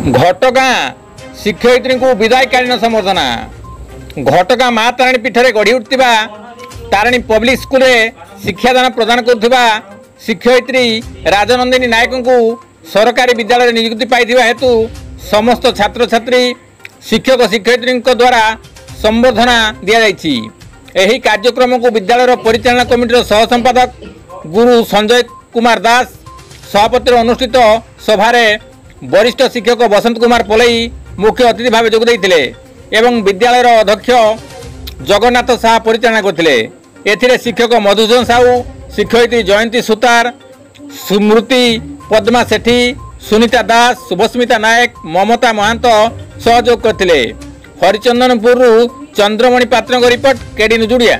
घटगाँ शिक्षयित्री को विदायकालीन संबर्धना। घटगाँ माँ तारिणी पीठ में गढ़ी उठा तारिणी पब्लिक स्कूल शिक्षादान प्रदान करुवा शिक्षयित्री राजनंदिनी नायक को सरकारी विद्यालय नियुक्ति पाई हेतु समस्त छात्र छात्री शिक्षक शिक्षयित्री द्वारा संबर्धना दि जाइछि। एही कार्यक्रम को विद्यालय परिचालना कमिटी सह संपादक गुरु संजय कुमार दास सभापति अनुष्ठित सभारे वरिष्ठ शिक्षक बसंत कुमार पोलई मुख्य अतिथि भाव जोगदेइथिले एवं विद्यालय अध्यक्ष जगन्नाथ साहा परिचालना करथिले। एथिरे शिक्षक मधुसूदन साहू, शिक्षयित्री जयंती सुतार, स्मृति पद्मा सेठी, सुनीता दास, शुभस्मिता नायक, ममता महांत सहयोग करथिले। हरिचंदनपुर चंद्रमणि पात्र रिपोर्ट केडी नुजुड़िया।